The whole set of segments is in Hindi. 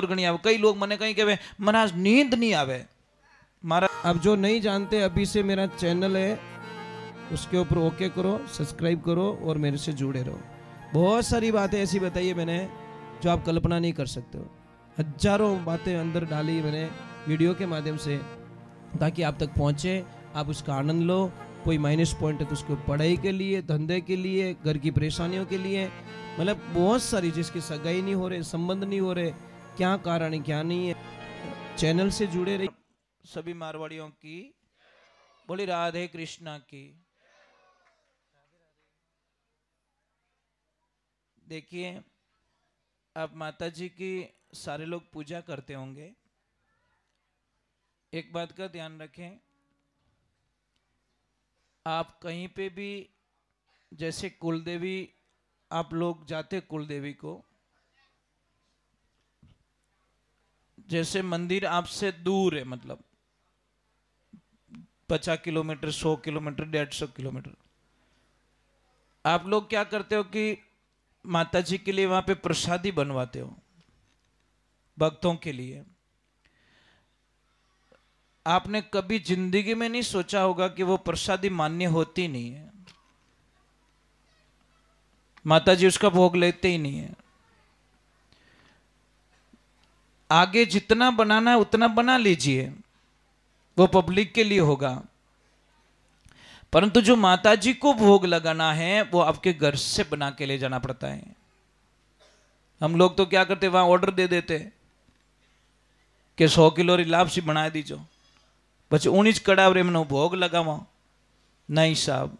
घनी आवे। कई लोग मने कहीं कहे महाराज नींद नहीं आवे। महाराज अब जो नहीं जानते, अभी से मेरा चैनल है, उसके ऊपर ओके करो, सब्सक्राइब करो और मेरे से जुड़े रहो। बहुत सारी बातें ऐसी बताई है मैंने जो आप कल्पना नहीं कर सकते हो। हजारों बातें अंदर डाली मैंने वीडियो के माध्यम से, ताकि आप तक पहुंचे, आप उसका आनंद लो। कोई माइनस पॉइंट है तो उसको पढ़ाई के लिए, धंधे के लिए, घर की परेशानियों के लिए, मतलब बहुत सारी, जिसकी सगाई नहीं हो रहे, संबंध नहीं हो रहे, क्या कारण है क्या नहीं है, चैनल से जुड़े रहिए। सभी मारवाड़ियों की बोली राधे कृष्णा की। देखिए, अब माता जी की सारे लोग पूजा करते होंगे। एक बात का ध्यान रखें, आप कहीं पे भी, जैसे कुलदेवी आप लोग जाते कुलदेवी को, जैसे मंदिर आपसे दूर है, मतलब 50 किलोमीटर, 100 किलोमीटर, 150 किलोमीटर, आप लोग क्या करते हो कि माता जी के लिए वहां पे प्रसादी बनवाते हो भक्तों के लिए। आपने कभी जिंदगी में नहीं सोचा होगा कि वो प्रसादी मान्य होती नहीं है, माता जी उसका भोग लेते ही नहीं है। आगे जितना बनाना है उतना बना लीजिए, वो पब्लिक के लिए होगा, परंतु जो माता जी को भोग लगाना है वो आपके घर से बना के ले जाना पड़ता है। हम लोग तो क्या करते, वहां ऑर्डर दे देते कि 100 किलो री लापसी बना दीजो, પછી ઊંચ કડાવરે में भोग लगावा। नहीं साहब,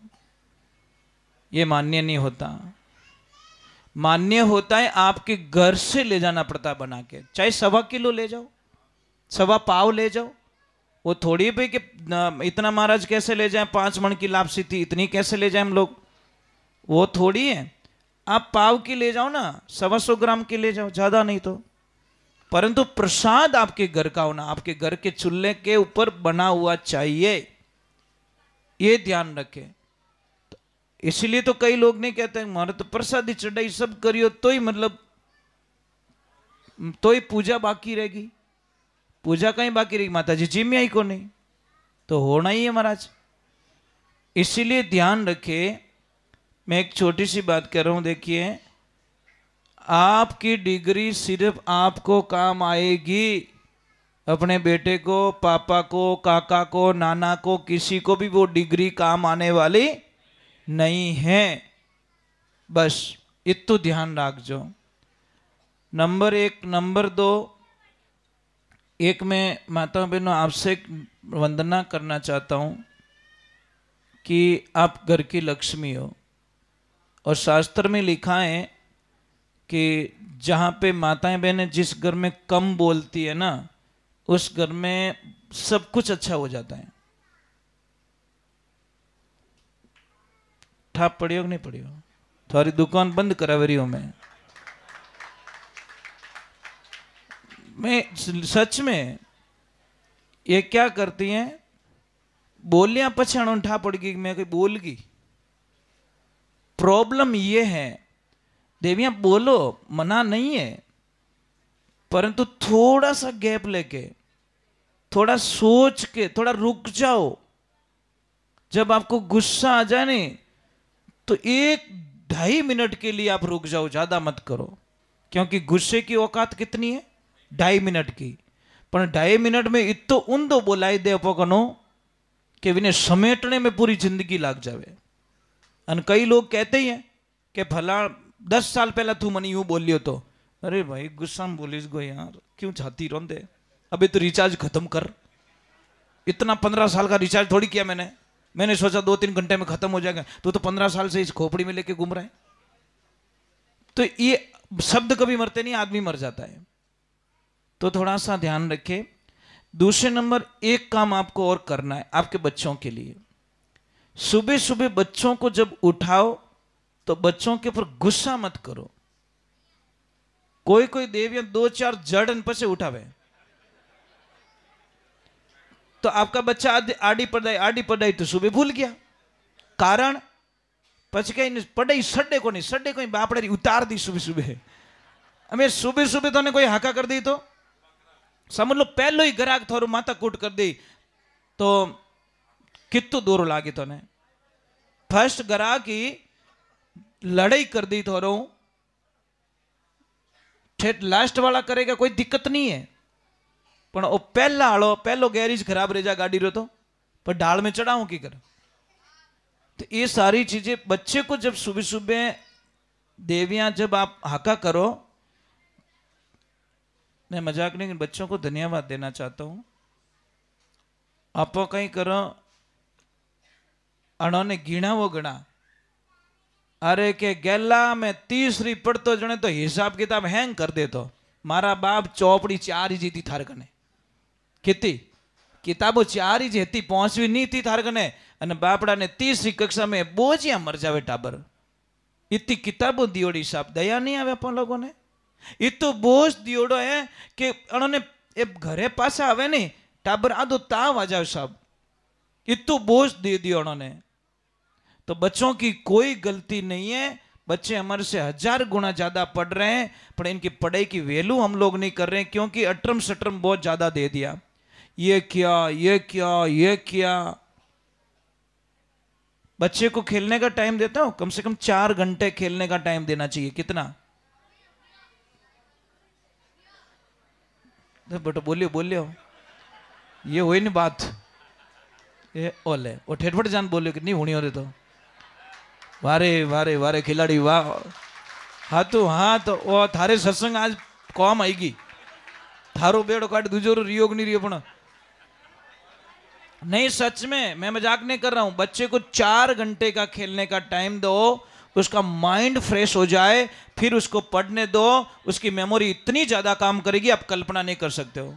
ये मान्य नहीं होता। मान्य होता है आपके घर से ले जाना पड़ता है बना के, चाहे 1.25 किलो ले जाओ, 1.25 पाव ले जाओ। वो थोड़ी भाई कि इतना महाराज कैसे ले जाए, 5 मन की लापसी थी, इतनी कैसे ले जाए हम लोग, वो थोड़ी है। आप पाव की ले जाओ ना, 125 ग्राम की ले जाओ, ज्यादा नहीं तो, परंतु प्रसाद आपके घर का होना, आपके घर के चूल्हे के ऊपर बना हुआ चाहिए, ये ध्यान रखें। तो इसलिए तो कई लोग नहीं कहते हमारे तो प्रसादी चढ़ाई सब करियो तो ही, मतलब तो ही पूजा बाकी रहेगी। पूजा कहीं बाकी रहेगी, माता जी जिम्मे आई को नहीं, तो होना ही है महाराज। इसीलिए ध्यान रखें। मैं एक छोटी सी बात कर रहा हूं, देखिए, आपकी डिग्री सिर्फ आपको काम आएगी, अपने बेटे को, पापा को, काका को, नाना को, किसी को भी वो डिग्री काम आने वाली नहीं है। बस इतना ध्यान रखो। नंबर 1। नंबर 2, एक मैं माता बहनों आपसे वंदना करना चाहता हूं कि आप घर की लक्ष्मी हो, और शास्त्र में लिखा है कि जहाँ पे माताएं बहनें जिस घर में कम बोलती है ना, उस घर में सब कुछ अच्छा हो जाता है। ठाप पड़ी हो कि नहीं पड़ी हो? तुम्हारी दुकान बंद करावे रही हूं मैं सच में। ये क्या करती हैं, बोलियां पछाणों ठा पड़ गई, मैं कोई बोल गई। प्रॉब्लम ये है, देवियां बोलो, मना नहीं है, परंतु थोड़ा सा गैप लेके, थोड़ा सोच के, थोड़ा रुक जाओ। जब आपको गुस्सा आ जाए नहीं, तो 1-2.5 मिनट के लिए आप रुक जाओ, ज्यादा मत करो, क्योंकि गुस्से की औकात कितनी है, 2.5 मिनट की। पर 2.5 मिनट में इतो ऊंधो बोलाई दे पकनो कि विने समेटने में पूरी जिंदगी लग जावे। और कई लोग कहते ही हैं कि भला 10 साल पहला तू मनी यूं बोलियो तो, अरे भाई गुस्सा में बोलिस गो यार, क्यों छाती रोंदे, अबे तो रिचार्ज खत्म कर। इतना 15 साल का रिचार्ज थोड़ी किया मैंने सोचा 2-3 घंटे में खत्म हो जाएगा, तो 15 साल से इस खोपड़ी में लेके घूम रहा है। तो ये शब्द कभी मरते नहीं, आदमी मर जाता है। तो थोड़ा सा ध्यान रखें। दूसरे नंबर, एक काम आपको और करना है आपके बच्चों के लिए। सुबह सुबह बच्चों को जब उठाओ तो बच्चों के ऊपर गुस्सा मत करो। कोई देवियां 2-4 जड़न पसे उठावे तो आपका बच्चा आड़ी पढ़ाई तो सुबह भूल गया। कारण પછી કઈ પડાઈ સડે કોની બાપડે ઉતાર દી સુબह सुबह। અમે सुबह सुबह तो कोई हाका कर दी तो समझ लो पहलो ही ग्राहक थोड़ो माथा कूट कर दी तो कितु दूर लागी तो ने फर्स्ट ग्राहक ही लड़ाई कर दी थोड़ो ठेठ लास्ट वाला करेगा कोई दिक्कत नहीं है पर वो पहला आलो पहलो गैरेज खराब रह जा गाड़ी रो तो पर ढाल में चढ़ाऊं की कर। तो ये सारी चीजें बच्चे को जब सुबह सुबह देवियां जब आप हाका करो, मैं मजाक नहीं बच्चों को धन्यवाद देना चाहता हूं। आप कहीं करो अणोने गिना वो गणा अरे के गेला में तीसरी पढ़तो जने तो हिसाब किताब हैंग कर दे तो मारा बाप चौपड़ी 4 ही जीती थार कने कितनी किताबों 4 ही जेती पहुंचवी नहीं थी थार कने अने बापड़ा ने 3री कक्षा में बोझिया मर जावे टाबर इतनी किताबों दियोड़ी साहब दया नहीं आवे अपन लोगों ने इतो बोझ दियोड़ो है कि उन्होंने घरे पासा आवे नहीं टाबर आदो ताव आ जाओ साहब इतो बोझ दे दियो उन्होंने। तो बच्चों की कोई गलती नहीं है, बच्चे हमारे से 1000 गुना ज्यादा पढ़ रहे हैं पर इनकी पढ़ाई की वैल्यू हम लोग नहीं कर रहे हैं क्योंकि अटरम सटरम बहुत ज्यादा दे दिया, ये क्या ये क्या ये क्या। बच्चे को खेलने का टाइम देता हूं, कम से कम 4 घंटे खेलने का टाइम देना चाहिए। कितना बेटा बोलियो बोलियो ये हुई नहीं बात ये ओले वो ठेठफट जान बोलियो कि नहीं होनी हो रही तो वारे वारे वारे खिलाड़ी वाह हाँ तो वो थारे सत्संग आज कौम आएगी थारो बेड़ो काट दूजो रियोग नहीं रियो पण नहीं सच में मैं मजाक नहीं कर रहा हूं। बच्चे को 4 घंटे का खेलने का टाइम दो, उसका माइंड फ्रेश हो जाए, फिर उसको पढ़ने दो, उसकी मेमोरी इतनी ज्यादा काम करेगी आप कल्पना नहीं कर सकते हो।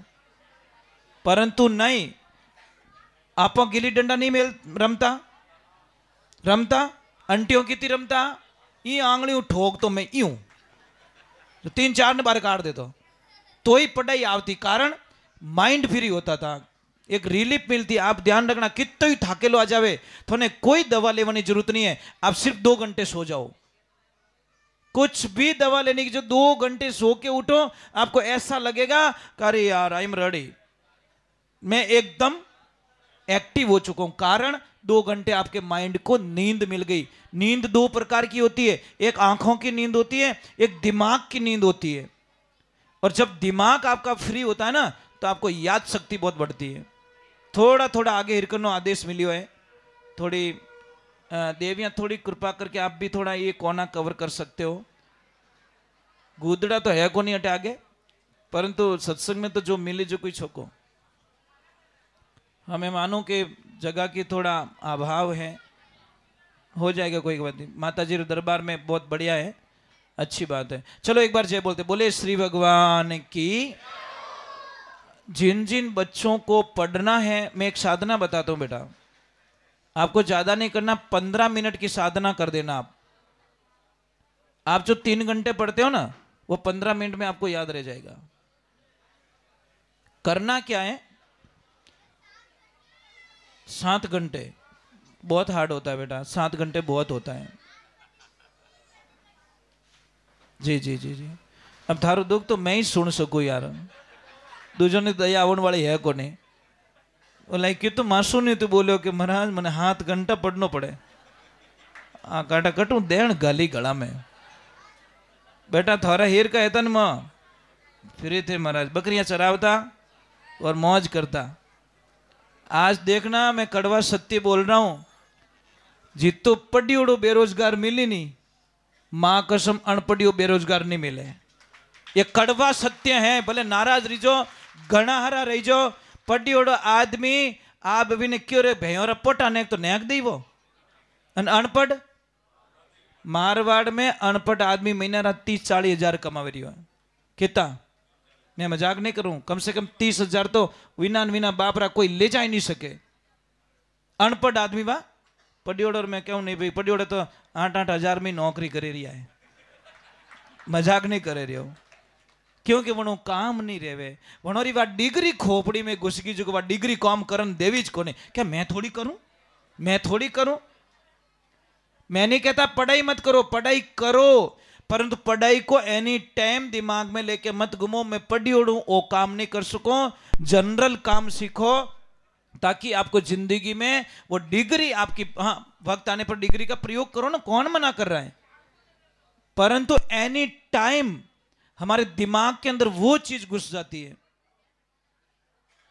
परंतु नहीं आप गिल्ली डंडा नहीं रमता रमता अंटियों की रमता ये आंगली ठोक तो मैं यूं 3-4 ने बार काट देता तो ही पढ़ाई आवती, कारण माइंड फ्री होता था, एक रिलीफ मिलती। आप ध्यान रखना कितना ही थाकेलो आ जावे थोने कोई दवा लेने की जरूरत नहीं है, आप सिर्फ 2 घंटे सो जाओ, कुछ भी दवा लेने की जो 2 घंटे सो के उठो आपको ऐसा लगेगा अरे यार आई एम रेडी, मैं एकदम एक्टिव हो चुका हूं, कारण 2 घंटे आपके माइंड को नींद मिल गई। नींद 2 प्रकार की होती है, एक आंखों की नींद होती है, एक दिमाग की नींद होती है। और जब दिमाग आपका फ्री होता है ना तो आपको याद शक्ति बहुत बढ़ती है। थोड़ा थोड़ा आगे हिरकनो आदेश मिलियो है, थोड़ी देवियां थोड़ी कृपा करके आप भी थोड़ा ये कोना कवर कर सकते हो। गुदड़ा तो है को नहीं हटे आगे, परंतु सत्संग में तो जो मिले जो कोई छोको हमें मानो कि जगह की थोड़ा अभाव है, हो जाएगा कोई बात नहीं। माता जी दरबार में बहुत बढ़िया है, अच्छी बात है। चलो एक बार जय बोलते, बोले श्री भगवान की। जिन जिन बच्चों को पढ़ना है मैं एक साधना बताता हूं बेटा, आपको ज्यादा नहीं करना, 15 मिनट की साधना कर देना। आप जो 3 घंटे पढ़ते हो ना वो 15 मिनट में आपको याद रह जाएगा। करना क्या है, 7 घंटे बहुत हार्ड होता है बेटा, 7 घंटे बहुत होता है। जी जी जी जी अब थारो दुख तो मैं ही सुन सकूं यार, दूजों ने दया आवण वाली है को नहीं। बोला कि तो मासू नहीं तो बोलो कि महाराज मैंने 7 घंटा पढ़ना पड़े, आ काटा कटू देण गाली गला में। बेटा थारा हीर का है मां फिर थे महाराज बकरियां चरावता और मौज करता। आज देखना मैं कड़वा सत्य बोल रहा हूं, जितो पढ़ियोड़ो बेरोजगार मिली नहीं, मां कसम अनपढ़ियो बेरोजगार नहीं मिले। ये कड़वा सत्य है, भले नाराज रहीजो घना हरा रहीजो। पढ़ियोड़ो आदमी आप भी ने क्यों रे भैया पोटा ने तो नेक दी वो, अनपढ़ मारवाड़ में अनपढ़ आदमी महीना 30-40 हजार कमावे रही है। कितना मैं मजाक नहीं करूं, कम से कम 30,000 तो विना बापरा कोई ले जा ही नहीं सके। अनपढ़ आदमी बा पढ़ियोड़ो मैं कहूं नहीं भाई, पढ़ियोड़ो तो 8-8 हजार में नौकरी करे रही है, मजाक नहीं करे रही हो, क्योंकि वनो काम नहीं रेवे। वनोरी बात डिग्री खोपड़ी में घुस गई जो डिग्री काम करन देवी ज कोने। क्या मैं थोड़ी करूं, मैं थोड़ी करूं। मैं नहीं कहता पढ़ाई मत करो, पढ़ाई करो, परंतु पढ़ाई को एनी टाइम दिमाग में लेके मत घूमो, मैं पढ़ी उड़ू वो काम नहीं कर सको। जनरल काम सीखो ताकि आपको जिंदगी में वो डिग्री आपकी, हाँ वक्त आने पर डिग्री का प्रयोग करो ना, कौन मना कर रहा है, परंतु एनी टाइम हमारे दिमाग के अंदर वो चीज घुस जाती है।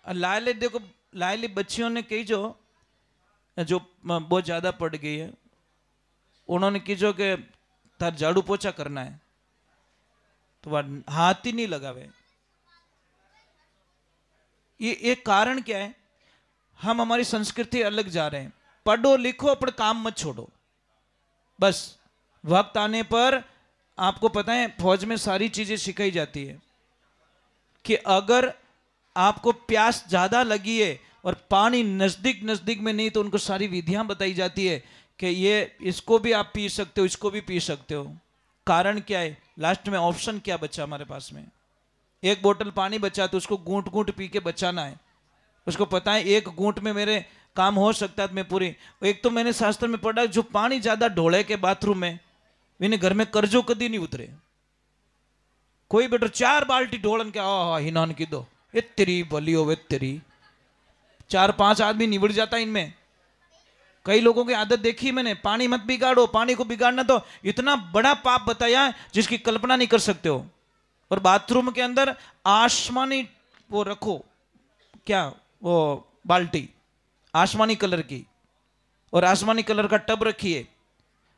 लायले देखो, लायली बच्चियों ने कही जो बहुत ज्यादा पड़ गई है, उन्होंने की जो कि तार झाड़ू पोछा करना है तो वह हाथ ही नहीं लगावे। ये एक कारण क्या है, हम हमारी संस्कृति अलग जा रहे हैं। पढ़ो लिखो पर काम मत छोड़ो, बस वक्त आने पर आपको पता है फौज में सारी चीजें सिखाई जाती है कि अगर आपको प्यास ज्यादा लगी है और पानी नजदीक नजदीक में नहीं तो उनको सारी विधियां बताई जाती है कि ये इसको भी आप पी सकते हो, इसको भी पी सकते हो। कारण क्या है, लास्ट में ऑप्शन क्या बचा हमारे पास में, एक बोतल पानी बचा तो उसको घूंट घूंट पी के बचाना है। उसको पता है एक घूंट में मेरे काम हो सकता है, मैं पूरी। एक तो मैंने शास्त्र में पढ़ा जो पानी ज्यादा ढोले के बाथरूम में इन्हें घर में कर्जो कदी नहीं उतरे। कोई बेटा 4 बाल्टी ढोलन के हिनान की दो, ये तेरी भली होवे तेरी, 4-5 आदमी निबड़ जाता इनमें। कई लोगों की आदत देखी मैंने, पानी मत बिगाड़ो, पानी को बिगाड़ना तो इतना बड़ा पाप बताया जिसकी कल्पना नहीं कर सकते हो। और बाथरूम के अंदर आसमानी वो रखो, क्या वो बाल्टी आसमानी कलर की, और आसमानी कलर का टब रखिए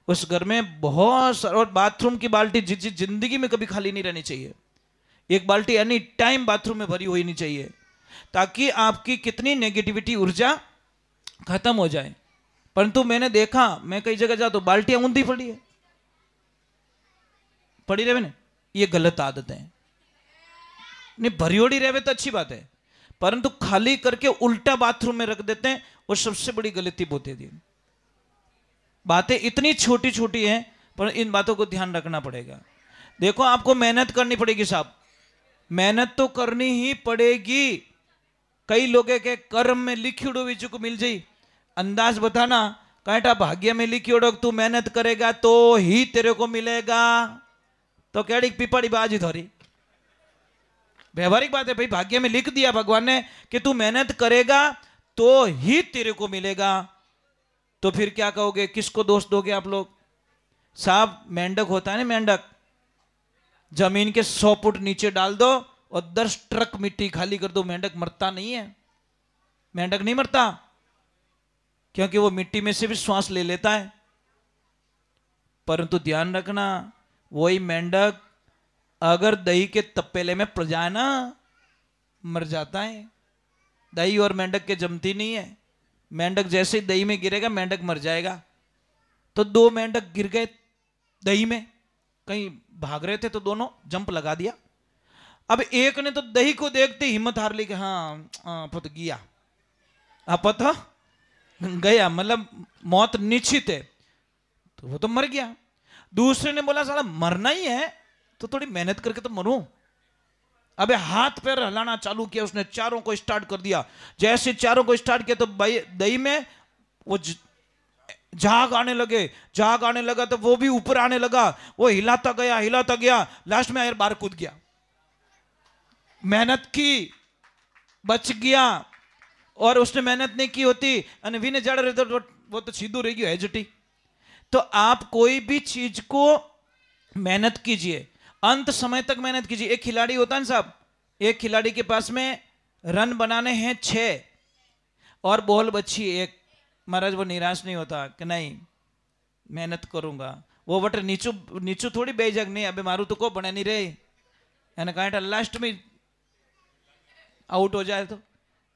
उस घर में बहुत सारा। और बाथरूम की बाल्टी जिंदगी में कभी खाली नहीं रहनी चाहिए, एक बाल्टी एनी टाइम बाथरूम में भरी हुई नहीं चाहिए, ताकि आपकी कितनी नेगेटिविटी ऊर्जा खत्म हो जाए। परंतु मैंने देखा, मैं कई जगह जाता तो बाल्टियां ऊंधी पड़ी है, पड़ी रहे ना, ये गलत आदत है। नहीं भरियोड़ी रहे तो अच्छी बात है, परंतु खाली करके उल्टा बाथरूम में रख देते हैं, वो सबसे बड़ी गलती होती है। बातें इतनी छोटी छोटी हैं पर इन बातों को ध्यान रखना पड़ेगा। देखो आपको मेहनत करनी पड़ेगी साहब, मेहनत तो करनी ही पड़ेगी। कई लोगों के कर्म में लिखी उड़ो बीजू को मिल जाई, अंदाज बताना कहटा भाग्य में लिखी उड़ो तू मेहनत करेगा तो ही तेरे को मिलेगा, तो केड़ी पीपड़ी बाजी थोड़ी व्यवहारिक बात है भाई। भाग्य में लिख दिया भगवान ने कि तू मेहनत करेगा तो ही तेरे को मिलेगा, तो फिर क्या कहोगे, किसको दोष दोगे आप लोग? साहब मेंढक होता है ना, मेंढक जमीन के 100 फुट नीचे डाल दो और 10 ट्रक मिट्टी खाली कर दो, मेंढक मरता नहीं है। मेंढक नहीं मरता क्योंकि वो मिट्टी में से भी श्वास ले लेता है। परंतु ध्यान रखना, वही मेंढक अगर दही के तपेले में पड़ जाए ना मर जाता है। दही और मेंढक के जमती नहीं है, मेंढक जैसे ही दही में गिरेगा मेंढक मर जाएगा। तो 2 मेंढक गिर गए दही में, कहीं भाग रहे थे तो दोनों जंप लगा दिया। अब एक ने तो दही को देखते हिम्मत हार ली कि हाँ पत गया, पत गया, मतलब मौत निश्चित है, तो वो तो मर गया। दूसरे ने बोला साला मरना ही है तो थोड़ी मेहनत करके तो मरूं। अबे हाथ पैर हिलाना चालू किया उसने, चारों को स्टार्ट कर दिया। जैसे चारों को स्टार्ट किया तो दही में वो झाग आने लगे, झाग आने लगा तो वो भी ऊपर आने लगा, वो हिलाता गया, लास्ट में यार बाहर कूद गया। मेहनत की बच गया, और उसने मेहनत नहीं की होती અને વિને જડ રહે તો वो तो सीधू रह गयो है जटी। तो आप कोई भी चीज को मेहनत कीजिए, अंत समय तक मेहनत कीजिए। एक खिलाड़ी होता है ना साहब, एक खिलाड़ी के पास में रन बनाने हैं 6 और बॉल बची 1, महाराज वो निराश नहीं होता कि नहीं मेहनत करूंगा, वो बटे नीचू थोड़ी बेजग नहीं, अबे मारू तो को बने नहीं रहे, यानी कहा लास्ट में आउट हो जाए तो।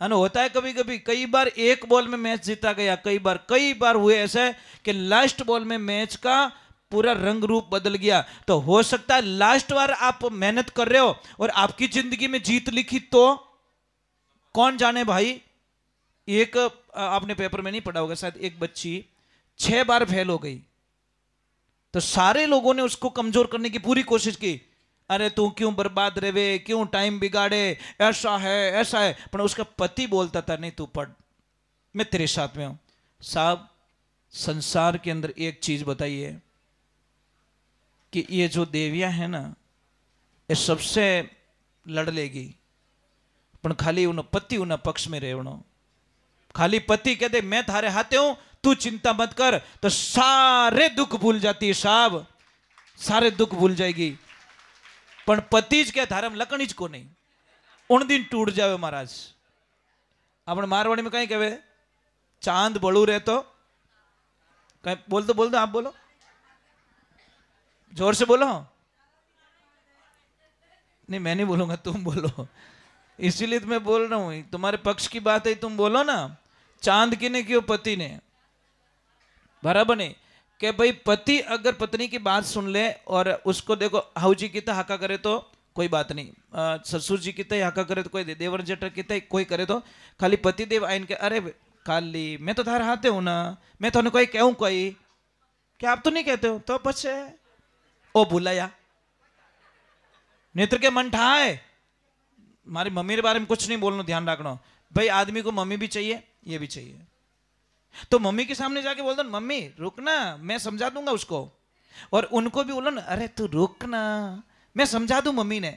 अन होता है कभी कभी, कई बार एक बॉल में मैच जीता गया, कई बार हुए ऐसा कि लास्ट बॉल में मैच का पूरा रंग रूप बदल गया। तो हो सकता है लास्ट बार आप मेहनत कर रहे हो और आपकी जिंदगी में जीत लिखी तो कौन जाने भाई। एक आपने पेपर में नहीं पढ़ा होगा शायद, एक बच्ची 6 बार फेल हो गई, तो सारे लोगों ने उसको कमजोर करने की पूरी कोशिश की, अरे तू क्यों बर्बाद रहे, क्यों टाइम बिगाड़े, ऐसा है। पर उसका पति बोलता था नहीं तू पढ़, मैं तेरे साथ में हूं। साहब संसार के अंदर एक चीज बताइए, कि ये जो देवियां है ना ये सबसे लड़ लेगी, पण खाली उन पति उन पक्ष में रहनो। खाली पति कह दे मैं थारे हाथे हूं, तू चिंता मत कर, तो सारे दुख भूल जाती है साहब, सारे दुख भूल जाएगी। पण पति ज के थारे लकड़ी ज को नहीं, उन दिन टूट जावे महाराज। अपने मारवाड़ी में कहीं कहे चांद बड़ू रहे तो कहीं बोल दो आप बोलो, जोर से बोलो। नहीं मैं नहीं बोलूंगा, तुम बोलो, इसीलिए तो मैं बोल रहा हूं, तुम्हारे पक्ष की बात है, तुम बोलो ना। चांद किने क्यों? पति ने। बराबर नहीं कि भाई पति अगर पत्नी की बात सुन ले और उसको देखो, हाउ जी की हाका करे तो कोई बात नहीं, ससुर जी की हाका करे तो कोई, देवर जेठ की कोई करे तो खाली पति देव आइन के अरे खाली मैं तो थारे हाथे हूं ना, मैं तो कोई कहूं कोई, क्या आप तो नहीं कहते हो? तो पछे ओ भूलाया नेत्र के मन ठाए। हमारी मम्मी के बारे में कुछ नहीं बोलना, ध्यान रखना भाई, आदमी को मम्मी भी चाहिए, ये भी चाहिए। तो मम्मी के सामने जाके बोल दो मम्मी रुकना, मैं समझा दूंगा उसको, और उनको भी बोलो ना अरे तू रुकना, मैं समझा दूं मम्मी ने,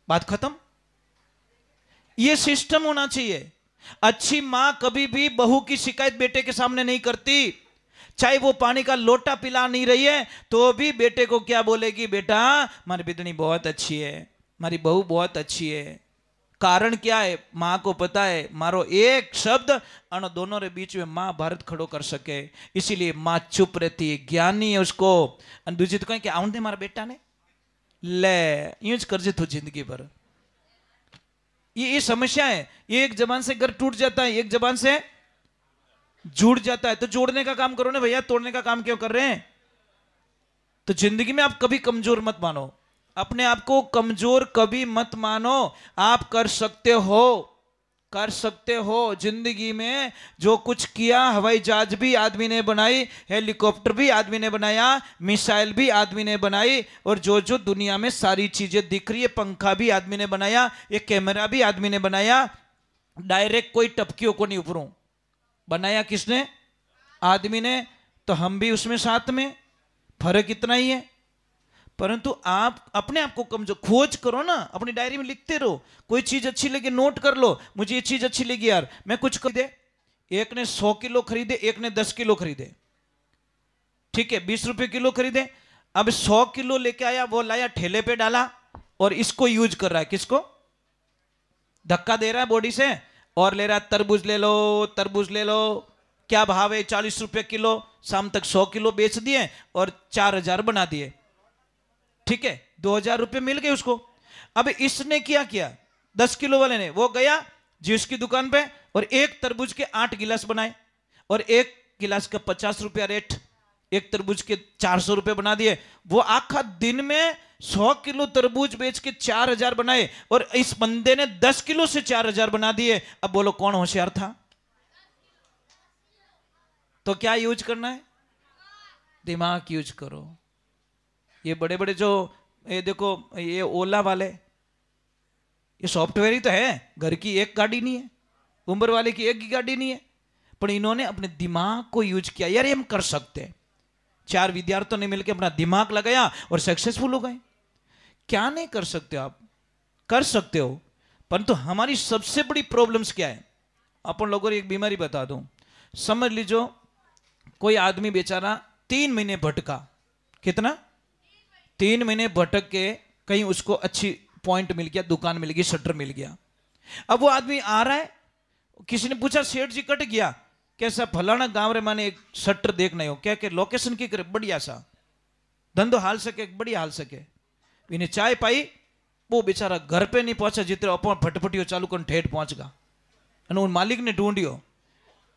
बात खत्म। ये सिस्टम होना चाहिए। अच्छी मां कभी भी बहू की शिकायत बेटे के सामने नहीं करती, चाहे वो पानी का लोटा पिला नहीं रही है तो भी बेटे को क्या बोलेगी, बेटा हमारी बिदनी बहुत अच्छी है, हमारी बहू बहुत अच्छी है। कारण क्या है? मां को पता है मारो एक शब्द अन दोनों रे बीच में महाभारत खड़ो कर सके, इसीलिए मां चुप रहती है, ज्ञानी है उसको। दूसरी तो कहें कि आउंदे मारा बेटा ने ले यूं करजे तू जिंदगी भर। ये समस्या है। ये एक जबान से घर टूट जाता है, एक जबान से जुड़ जाता है, तो जोड़ने का काम करो ना भैया, तोड़ने का काम क्यों कर रहे हैं? तो जिंदगी में आप कभी कमजोर मत मानो, अपने आप को कमजोर कभी मत मानो। आप कर सकते हो, कर सकते हो। जिंदगी में जो कुछ किया, हवाई जहाज भी आदमी ने बनाई, हेलीकॉप्टर भी आदमी ने बनाया, मिसाइल भी आदमी ने बनाई, और जो जो दुनिया में सारी चीजें दिख रही है, पंखा भी आदमी ने बनाया, ये कैमरा भी आदमी ने बनाया। डायरेक्ट कोई टपकियों को नहीं ऊपरों बनाया, किसने? आदमी ने। तो हम भी उसमें साथ में, फर्क इतना ही है। परंतु आप अपने आप को कमजोर, खोज करो ना, अपनी डायरी में लिखते रहो। कोई चीज अच्छी लगे नोट कर लो, मुझे ये चीज अच्छी लगी यार, मैं कुछ खरीदे, एक ने 100 किलो खरीदे, एक ने 10 किलो खरीदे, ठीक है 20 रुपए किलो खरीदे। अब 100 किलो लेके आया, वो लाया ठेले पे डाला और इसको यूज कर रहा है, किसको? धक्का दे रहा है बॉडी से, और ले रहा है तरबूज ले लो, तरबूज ले लो, क्या भाव है? 40 रुपए किलो। शाम तक 100 किलो बेच दिए और 4000 बना दिए, ठीक है 2000 रुपए मिल गए उसको। अब इसने क्या किया, 10 किलो वाले ने, वो गया जूस की दुकान पे और एक तरबूज के 8 गिलास बनाए, और एक गिलास का 50 रुपया रेट, एक तरबूज के 400 रुपए बना दिए। वो आखा दिन में 100 किलो तरबूज बेच के 4000 बनाए, और इस बंदे ने 10 किलो से 4000 बना दिए। अब बोलो कौन होशियार था? तो क्या यूज करना है? दिमाग यूज करो। ये बड़े बड़े जो, ये देखो ये ओला वाले, ये सॉफ्टवेयर ही तो है, घर की एक गाड़ी नहीं है, उम्र वाले की एक ही गाड़ी नहीं है, पर इन्होंने अपने दिमाग को यूज किया, यार ये हम कर सकते हैं। 4 विद्यार्थियों ने मिलकर अपना दिमाग लगाया और सक्सेसफुल हो गए। क्या नहीं कर सकते आप? कर सकते हो। परंतु हमारी सबसे बड़ी प्रॉब्लम्स क्या है? अपन लोगों को एक बीमारी बता दूं, समझ लीजिए कोई आदमी बेचारा 3 महीने भटका, कितना? 3 महीने भटक के कहीं उसको अच्छी पॉइंट मिल गया, दुकान मिल गई, शटर मिल गया। अब वो आदमी आ रहा है, किसी ने पूछा सेठ जी कट गया कैसा? फलाना गांव रे माने एक शटर देखना हो क्या, के लोकेशन की करे बढ़िया सा धंधो हाल सके, बढ़िया हाल सके। इन्हें चाय पाई, वो बेचारा घर पे नहीं पहुंचा जितने अपन फटफटियो चालू कर ठेठ पहुंच गया, અને उन मालिक ने ढूंढियो,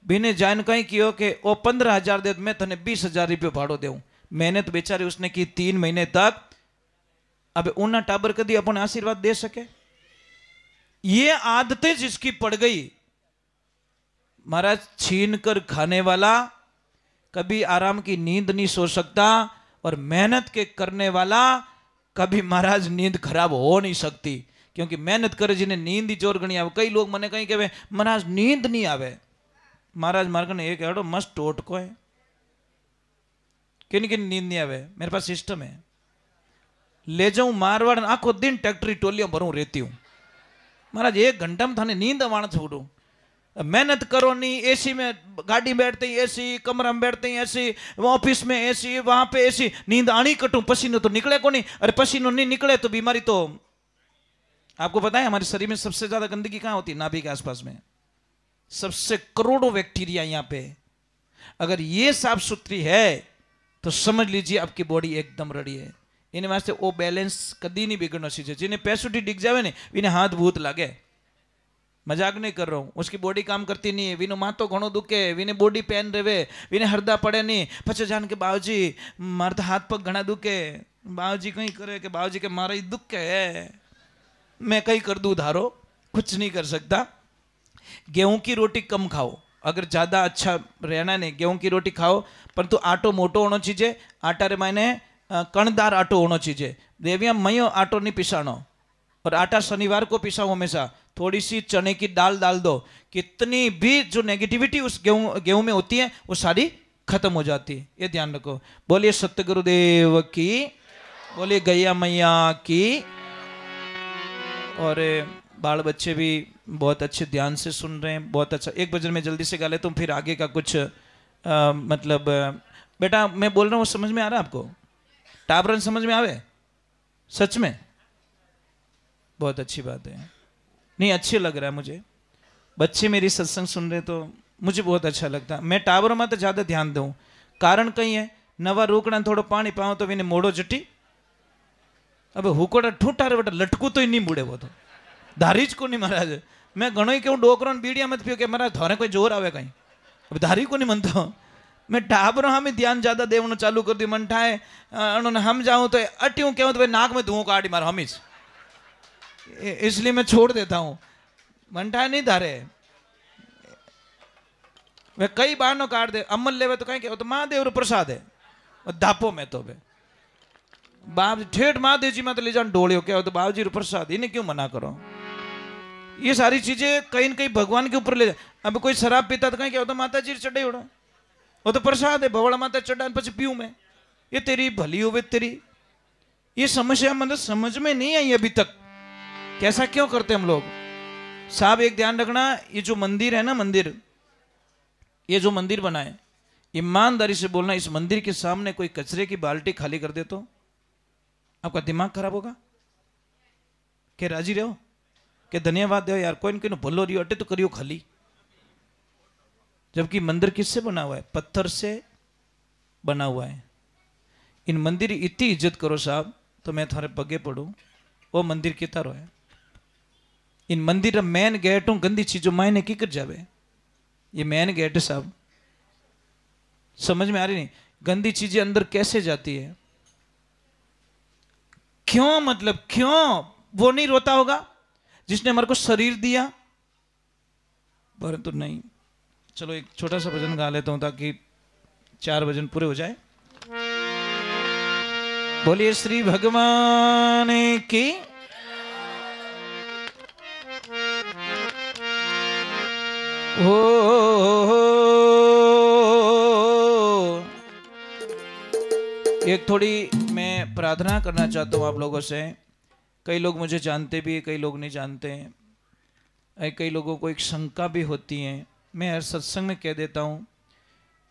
बिने जान कहीं कियो कि वो 15,000 दे, मैं तने 20,000 रुपये भाड़ो देऊं। मेहनत बेचारी उसने की 3 महीने तक। अब उन्ना टाबर कदी अपन आशीर्वाद दे सके? ये आदतें जिसकी पड़ गई, महाराज छीन कर खाने वाला कभी आराम की नींद नहीं सो सकता, और मेहनत के करने वाला कभी महाराज नींद खराब हो नहीं सकती, क्योंकि मेहनत करे जिन्हें नींद ही जोर गणी आवे। कई लोग मने कहीं कहे महाराज नींद नहीं आवे, महाराज मार्ग ने एक एडो मस्त टोटको है, किन किन नींद नहीं आवे, मेरे पास सिस्टम है। ले जाऊं मारवाड़ आखो दिन ट्रैक्टरी टोलियों भरूं रहती हूँ। महाराज 1 घंटा में थाने नींद आवाना छोड़ू, मेहनत करो नहीं, एसी में गाड़ी बैठते ही एसी, कमरा में बैठते ही एसी, ऑफिस में एसी, वहां पे एसी, नींद आनी कटू, पसीनो तो निकले को नहीं। अरे पसीनो नहीं निकले तो बीमारी तो, आपको पता है हमारे शरीर में सबसे ज्यादा गंदगी कहां होती है? नाभि के आसपास में, सबसे करोड़ों बैक्टीरिया यहाँ पे। अगर ये साफ सुथरी है तो समझ लीजिए आपकी बॉडी एकदम रेडी है। इन वास्ते वो बैलेंस कदी नहीं बिगड़ना चाहिए। जिन्हें पैसोटी डिग जावे ने इन्हें हाथ भूत लागे, मजाक नहीं कर रहा हूँ, उसकी बॉडी काम करती नहीं है, विनो मातो घणो दुखे, विने बॉडी पेन रहे, विने हरदा पड़े नहीं, पचे जान के बाबूजी मारे तो हाथ पग घना दुखे, बाबूजी कहीं करे कि बाबूजी के मारा ही दुख है, मैं कहीं कर दूं धारो, कुछ नहीं कर सकता। गेहूं की रोटी कम खाओ, अगर ज़्यादा अच्छा रहना नहीं गेहूं की रोटी खाओ, परंतु आटो मोटो होना चाहिए, आटा रे मायने कणदार आटो होना चाहिए। देविया मयो आटो नहीं पिसानो, और आटा शनिवार को पिसाओ हमेशा, थोड़ी सी चने की दाल डाल दो, कितनी भी जो नेगेटिविटी उस गेहूं में होती है वो सारी खत्म हो जाती है, ये ध्यान रखो। बोलिए सत्य गुरुदेव की, बोलिए गैया मैया की। और बाल बच्चे भी बहुत अच्छे ध्यान से सुन रहे हैं, बहुत अच्छा। एक भजन में जल्दी से गा ले तुम, फिर आगे का कुछ मतलब बेटा मैं बोल रहा हूँ समझ में आ रहा है आपको? टाबरन समझ में आवे? सच में बहुत अच्छी बात है, नहीं अच्छी लग रहा है मुझे, बच्चे मेरी सत्संग सुन रहे तो मुझे बहुत अच्छा लगता है। मैं टावर में तो ज़्यादा ध्यान दूँ, कारण कहीं है नवा रोकड़ा थोड़ा पानी पाओ तो विने मोड़ो जटी, अब हुकोड़ा ठूटा रे बेटा लटकू तो ही नहीं मुड़े, वो तो धारीज को नहीं महाराज। मैं घणो ही कहूँ डोकरो बीड़िया मत पियो कि महाराज थोड़े कोई जोर आवे कहीं, अब धारी को नहीं मनता हूँ मैं। टाबरों हमें ध्यान ज़्यादा देवनो चालू कर दी, मन ठाए उन्होंने हम जाऊँ तो अट्यूँ कहूँ तो भाई नाक में धुओं काटी मारो हमीज, इसलिए मैं छोड़ देता हूँ। मंठा नहीं धारे वे कई बार नो काट दे, अमल लेवे तो कहीं तो महादेव रो प्रसाद है, और दापो में तो बाप ठेठ महादेव जी में तो ले जान डोलियो क्या हो तो बाबू जी रो प्रसाद, इन्हें क्यों मना करो? ये सारी चीजें कहीं न कहीं भगवान के ऊपर ले जा। अब कोई शराब पीता तो कहीं क्या होता माता जी चढ़े उड़ा, वो तो प्रसाद है, भवड़ा माता चढ़ा पीछे पीऊ मैं, ये तेरी भली हो तेरी। ये समस्या मतलब समझ में नहीं आई अभी तक, कैसा क्यों करते हम लोग? साहब एक ध्यान रखना, ये जो मंदिर है ना, मंदिर ये जो मंदिर बना है, ईमानदारी से बोलना, इस मंदिर के सामने कोई कचरे की बाल्टी खाली कर दे तो आपका दिमाग खराब होगा? क्या राजी रहो कि धन्यवाद दो यार, कोई न कोई भलो रियो अटे तो करियो खाली। जबकि मंदिर किससे बना हुआ है? पत्थर से बना हुआ है। इन मंदिर इतनी इज्जत करो साहब, तो मैं थारे पगे पड़ू, वो मंदिर की तरह है। इन मंदिर मेन गेट हूं गंदी चीजों मायने की कर जावे, ये मेन गेट है साहब, समझ में आ रही नहीं? गंदी चीजें अंदर कैसे जाती है? क्यों मतलब क्यों वो नहीं रोता होगा जिसने हमारे को शरीर दिया? परंतु नहीं। चलो एक छोटा सा भजन गा लेता हूं ताकि 4 भजन पूरे हो जाए। बोलिए श्री भगवान की। एक थोड़ी मैं प्रार्थना करना चाहता हूँ आप लोगों से। कई लोग मुझे जानते भी हैं, कई लोग नहीं जानते हैं, कई लोगों को एक शंका भी होती है। मैं हर सत्संग में कह देता हूँ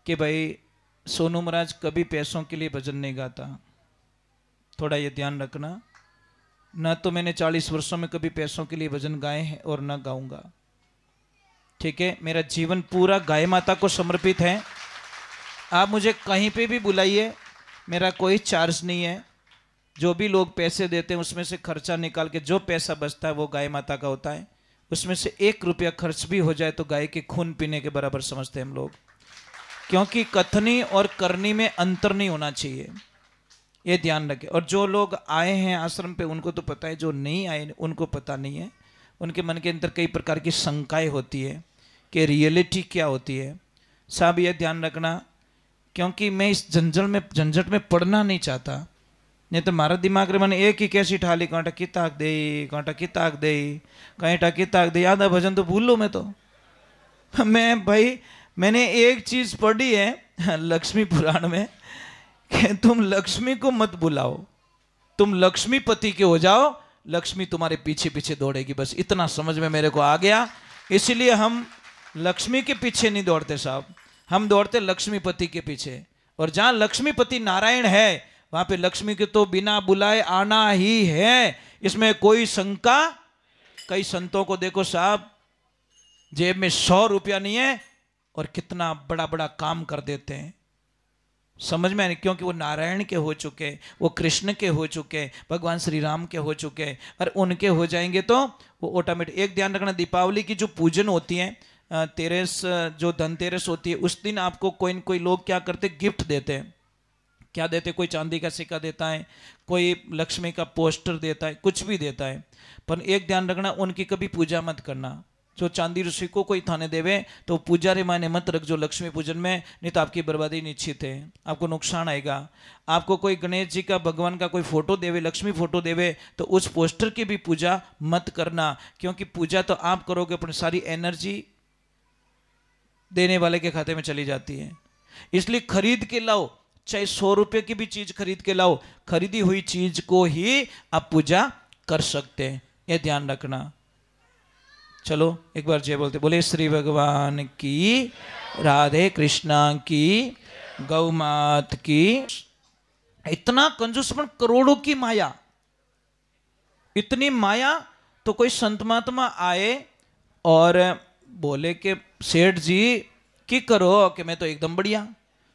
कि भाई सोनू महाराज कभी पैसों के लिए भजन नहीं गाता, थोड़ा ये ध्यान रखना। ना तो मैंने 40 वर्षों में कभी पैसों के लिए भजन गाए हैं और ना गाऊंगा, ठीक है? मेरा जीवन पूरा गाय माता को समर्पित है। आप मुझे कहीं पे भी बुलाइए, मेरा कोई चार्ज नहीं है। जो भी लोग पैसे देते हैं उसमें से खर्चा निकाल के जो पैसा बचता है वो गाय माता का होता है। उसमें से 1 रुपया खर्च भी हो जाए तो गाय के खून पीने के बराबर समझते हैं हम लोग, क्योंकि कथनी और करनी में अंतर नहीं होना चाहिए, ये ध्यान रखें। और जो लोग आए हैं आश्रम पे उनको तो पता है, जो नहीं आए उनको पता नहीं है। उनके मन के अंदर कई प्रकार की शंकाएं होती है कि रियलिटी क्या होती है। साहब ये ध्यान रखना, क्योंकि मैं इस झंझट में पढ़ना नहीं चाहता। नहीं तो मारा दिमाग रे मैंने एक ही कैसी ठाली, कांटा की ताक दे, कांटा की ताक दे, कांटा की ताक दे, आधा भजन तो भूल लो। मैं तो मैं भाई मैंने एक चीज पढ़ी है लक्ष्मी पुराण में कि तुम लक्ष्मी को मत बुलाओ, तुम लक्ष्मीपति के हो जाओ, लक्ष्मी तुम्हारे पीछे पीछे दौड़ेगी। बस इतना समझ में मेरे को आ गया। इसलिए हम लक्ष्मी के पीछे नहीं दौड़ते साहब, हम दौड़ते लक्ष्मीपति के पीछे। और जहां लक्ष्मीपति नारायण है वहां पे लक्ष्मी के तो बिना बुलाए आना ही है, इसमें कोई शंका। कई संतों को देखो साहब, जेब में 100 रुपया नहीं है और कितना बड़ा बड़ा काम कर देते हैं। समझ में नहीं, क्योंकि वो नारायण के हो चुके, वो कृष्ण के हो चुके, भगवान श्री राम के हो चुके। और उनके हो जाएंगे तो वो ऑटोमेटिक। एक ध्यान रखना, दीपावली की जो पूजन होती है, तेरस, जो धनतेरस होती है, उस दिन आपको कोई न कोई लोग क्या करते, गिफ्ट देते हैं। क्या देते? कोई चांदी का सिक्का देता है, कोई लक्ष्मी का पोस्टर देता है, कुछ भी देता है। पर एक ध्यान रखना, उनकी कभी पूजा मत करना। जो चांदी ऋषि को कोई थाने देवे तो पूजा रे माने मत रख जो लक्ष्मी पूजन में, नहीं तो आपकी बर्बादी निश्चित है, आपको नुकसान आएगा। आपको कोई गणेश जी का, भगवान का कोई फोटो देवे, लक्ष्मी फोटो देवे, तो उस पोस्टर की भी पूजा मत करना, क्योंकि पूजा तो आप करोगे, अपनी सारी एनर्जी देने वाले के खाते में चली जाती है। इसलिए खरीद के लाओ, चाहे 100 रुपये की भी चीज खरीद के लाओ, खरीदी हुई चीज को ही आप पूजा कर सकते हैं, ये ध्यान रखना। चलो एक बार जय बोलते, बोले श्री भगवान की, राधे कृष्णा की, गौ मात की। इतना कंजूसपन, करोड़ों की माया, इतनी माया। तो कोई संत महात्मा आए और बोले कि सेठ जी की करो, कि मैं तो एकदम बढ़िया,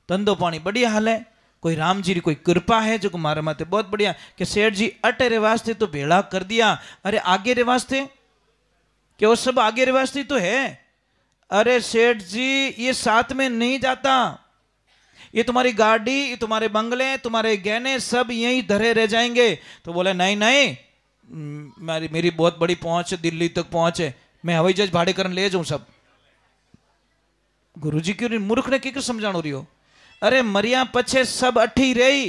धंधो पानी बढ़िया हाल है, कोई राम जी की कोई कृपा है जो मारे माते बहुत बढ़िया। कि सेठ जी अटे रे वास्ते तो भेड़ा कर दिया, अरे आगे रे वास्ते, कि वो सब आगे रे वास्ते तो है। अरे सेठ जी ये साथ में नहीं जाता, ये तुम्हारी गाड़ी, ये तुम्हारे बंगले, तुम्हारे गहने सब यहीं धरे रह जाएंगे। तो बोले नहीं नहीं, मेरी बहुत बड़ी पहुंच है, दिल्ली तक पहुंच है, मैं हवाई जहाज भाड़े करने ले जाऊं सब। गुरुजी क्यों मूर्ख ने क्यों समझाणो रही हो? अरे मरिया पछे सब अठी रही।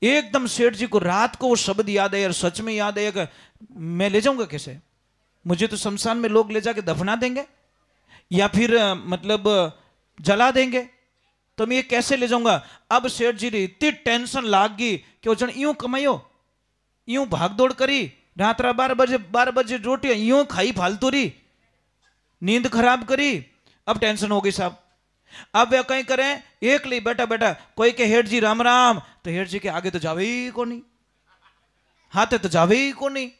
एकदम सेठ जी को रात को वो शब्द याद है, और सच में याद है कि मैं ले जाऊंगा कैसे? मुझे तो शमशान में लोग ले जाके दफना देंगे या फिर मतलब जला देंगे, तो मैं ये कैसे ले जाऊंगा? अब सेठ जी ने इतनी टेंशन लाग गई कि वो जन यूं कमायो, यूं भाग दौड़ करी, रात 12 बजे रोटी यूं खाई फालतू रही, नींद खराब करी। अब टेंशन हो गई साहब। अब वे कहीं करें, एक ली बैठा बैठा कोई के हेठ जी राम राम, तो हेठ जी के आगे तो जावे ही को नहीं, हाथे तो जावे ही को नहीं।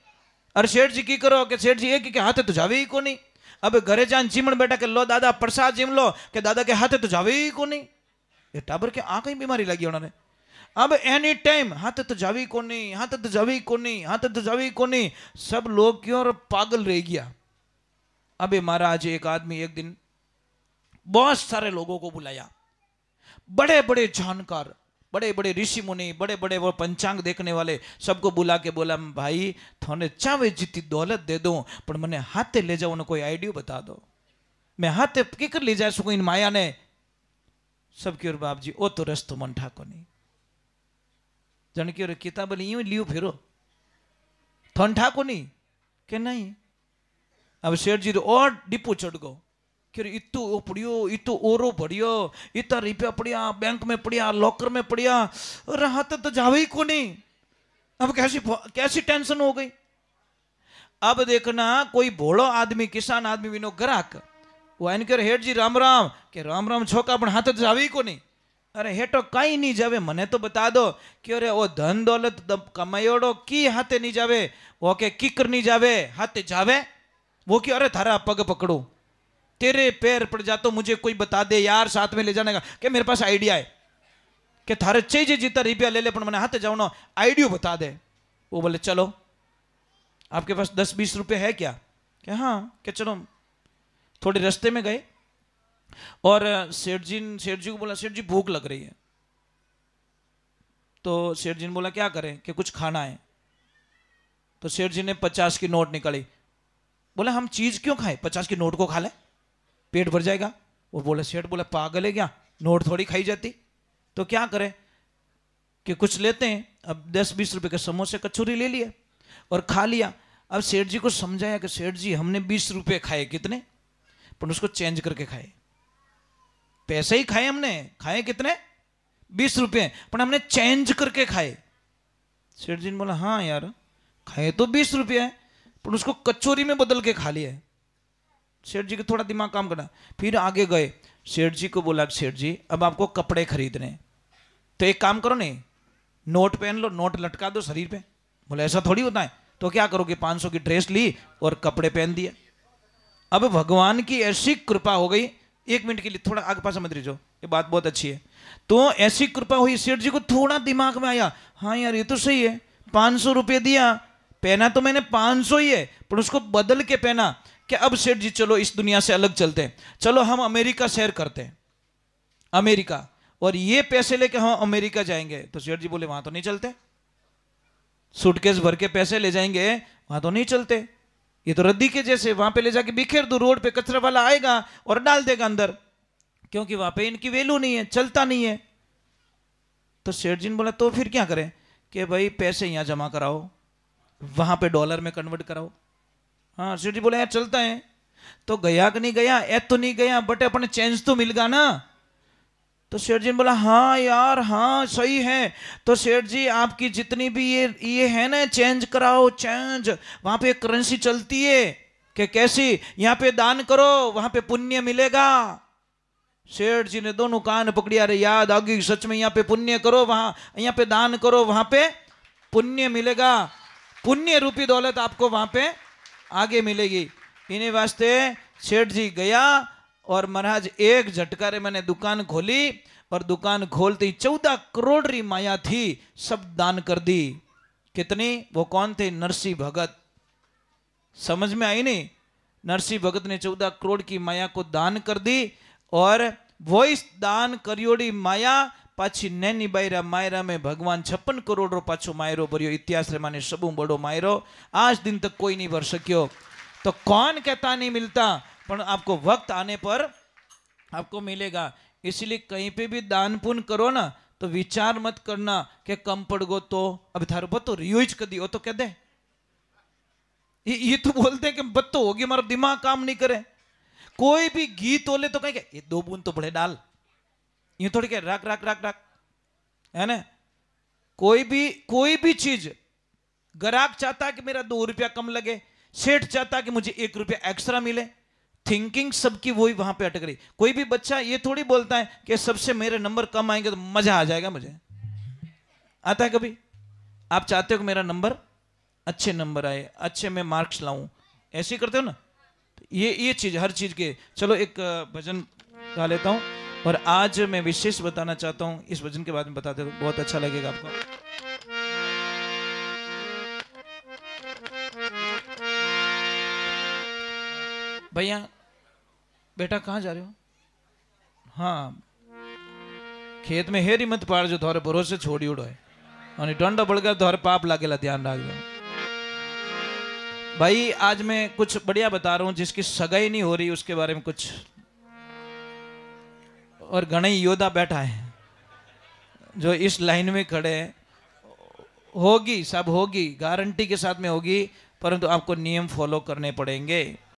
अरे सेठ जी की करो, कि सेठ जी एक के हाथे तो जावे ही को नहीं। अब घरे जान चिमण बैठा के लो दादा प्रसाद जिम लो, के दादा के हाथे तो जावे ही को नहीं। ये टाबर के आ कहीं बीमारी लगी उन्होंने। अब एनी टाइम हाथे तो जावी को नहीं, हाथे तो जावी को नहीं, हाथे तो जावी को नहीं। सब लोग क्यों और पागल रह गया। अबे महाराज एक आदमी एक दिन बहुत सारे लोगों को बुलाया, बड़े बड़े जानकार, बड़े बड़े ऋषि मुनि, बड़े बड़े वो पंचांग देखने वाले, सबको बुला के बोला भाई थोने चावे जितनी दौलत दे दो, पर मैंने हाथे ले जाओ, कोई आइडिया बता दो, मैं हाथे की कर ले जा सकूं इन माया ने। सबकी ओर बाप जी ओ तो रस्तो मन ठाको नहीं, जन की ओर किताब यूं लियो फिरो थन ठाको नहीं के नहीं। अब सेठ जी और डिपो चढ़ गो, इतु ओ पड़ियो, इतु ओरो पड़ियो, इतना रुपया पड़िया बैंक में पड़िया, लॉकर में पड़िया, और हाथ तो जावे ही को नहीं। अब कैसी टेंशन हो गई। अब देखना कोई भोलो आदमी, किसान आदमी विनो ग्राहक, वो इन कर हेठ जी राम राम, के राम राम छोका पण हाथ तो जावे ही को नहीं। अरे हेठो कहीं नहीं जावे, मने तो बता दो कि अरे वो धन दौलत कमायोड़ो की हाथे नहीं जावे, वो के किकर नहीं जावे हाथे जावे। वो कि अरे थारा पग पकड़ो, तेरे पैर पड़ जा तो मुझे कोई बता दे यार साथ में ले जाने का, कि मेरे पास आइडिया है कि थारे चाहिए जितना रुपया ले ले, पर मैंने हाथ जाओ ना आइडिया बता दे। वो बोले चलो आपके पास 10-20 रुपये है क्या? कि हाँ, कि चलो। थोड़े रास्ते में गए और सेठ जी को बोला सेठ जी भूख लग रही है। तो सेठ जी ने बोला क्या करें, कि कुछ खाना है। तो सेठ जी ने 50 की नोट निकाली, बोला हम चीज क्यों खाएं, 50 की नोट को खा ले, पेट भर जाएगा। वो बोला सेठ बोला पागल है क्या, नोट थोड़ी खाई जाती। तो क्या करें कि कुछ लेते हैं। अब 10-20 रुपए के समोसे कचौरी ले लिए और खा लिया। अब सेठ जी को समझाया कि सेठ जी हमने 20 रुपए खाए, कितने, पर उसको चेंज करके खाए। पैसे ही खाए हमने, खाए कितने 20 रुपए, पर हमने चेंज करके खाए। सेठ जी ने बोला हाँ यार, खाए तो 20 रुपया है, पर उसको कचौरी में बदल के खा लिया है। सेठ जी को थोड़ा दिमाग काम करना। फिर आगे गए, सेठ जी को बोला सेठ जी अब आपको कपड़े खरीदने हैं, तो एक काम करो नहीं, नोट पहन लो, नोट लटका दो शरीर पे। बोले ऐसा थोड़ी होता है, तो क्या करोगे, 500 की ड्रेस ली और कपड़े पहन दिए। अब भगवान की ऐसी कृपा हो गई, 1 मिनट के लिए थोड़ा आगे पास मत रहिए, ये बात बहुत अच्छी है। तो ऐसी कृपा हुई, सेठ जी को थोड़ा दिमाग में आया, हाँ यार ये तो सही है, 500 रुपये दिया, पहना तो मैंने 500 ही है, पर उसको बदल के पहना कि अब सेठ जी चलो इस दुनिया से अलग चलते हैं, चलो हम अमेरिका सैर करते हैं, अमेरिका, और ये पैसे लेके हम अमेरिका जाएंगे। तो सेठ जी बोले वहां तो नहीं चलते, सूटकेस भर के पैसे ले जाएंगे, वहां तो नहीं चलते, ये तो रद्दी के जैसे, वहां पे ले जाके बिखेर दो, रोड पे कचरा वाला आएगा और डाल देगा अंदर, क्योंकि वहां पे इनकी वैल्यू नहीं है, चलता नहीं है। तो सेठ जी ने बोला तो फिर क्या करें, कि भाई पैसे यहां जमा कराओ, वहां पे डॉलर में कन्वर्ट कराओ। हाँ सेठ जी बोले यार चलता है। तो गया कि नहीं गया, ऐ तो नहीं गया, बट अपने चेंज तो मिल गया ना। तो सेठ जी ने बोला हाँ यार हाँ सही है, तो सेठ जी आपकी जितनी भी ये है ना, चेंज कराओ, चेंज, वहां पे करेंसी चलती है कि कैसी, यहां पे दान करो, वहां पे पुण्य मिलेगा। सेठ जी ने दोनों कान पकड़ी, अरे याद आ गई, सच में यहाँ पे पुण्य करो, वहां यहाँ पे दान करो, वहां पे पुण्य मिलेगा, पुण्य रूपी दौलत आपको वहां पे आगे मिलेगी। इन्हीं वास्ते सेठ जी गया और महाराज एक झटकारे मैंने दुकान खोली, और दुकान खोलते ही 14 करोड़ री माया थी, सब दान कर दी। कितनी, वो कौन थे, नरसिंह भगत। समझ में आई नहीं, नरसिंह भगत ने 14 करोड़ की माया को दान कर दी, और वो इस दान करियोड़ी माया पाछी नैनी बायरा मायरा में भगवान 56 करोड़ रो पाछो मायरो भरियो, इतिहास रे माने सबू बड़ो मायरो, आज दिन तक कोई नहीं भर सकियो। तो कौन कहता नहीं मिलता, पर आपको वक्त आने पर आपको मिलेगा। इसलिए कहीं पे भी दान पुण्य करो ना, तो विचार मत करना कि कम पड़ गो, तो अब थारो बत्तो रियोज कर दियो तो कह दे, ये तो बोलते हैं कि बत्तो होगी, हमारा दिमाग काम नहीं करे। कोई भी घी तोले तो कहेंगे ये 2 बूंद तो बड़े डाल, ये थोड़ी क्या रख रख रख रख, है ना। कोई भी चीज, ग्राहक चाहता है कि मेरा 2 रुपया कम लगे, सेठ चाहता है कि मुझे 1 रुपया एक्स्ट्रा मिले, थिंकिंग सबकी वही वहां पे अटक रही। कोई भी बच्चा ये थोड़ी बोलता है कि सबसे मेरे नंबर कम आएंगे तो मजा आ जाएगा मुझे, आता है कभी? आप चाहते हो कि मेरा नंबर अच्छे नंबर आए, अच्छे मैं मार्क्स लाऊं, ऐसे ही करते हो ना। ये चीज हर चीज के। चलो एक भजन गा लेता हूं, और आज मैं विशेष बताना चाहता हूं, इस भजन के बाद में बताते तो बहुत अच्छा लगेगा आपको। भैया बेटा कहाँ जा रहे हो? हाँ खेत में हेरी मत पाड़ जो थोड़े भरोसे छोड़ी उड़ो है, और डंडा बढ़ गया थोड़े पाप लागेला, ध्यान रख दो भाई। आज मैं कुछ बढ़िया बता रहा हूं, जिसकी सगाई नहीं हो रही उसके बारे में कुछ, और घने योद्धा बैठा है जो इस लाइन में खड़े हैं, होगी सब होगी, गारंटी के साथ में होगी, परंतु आपको नियम फॉलो करने पड़ेंगे।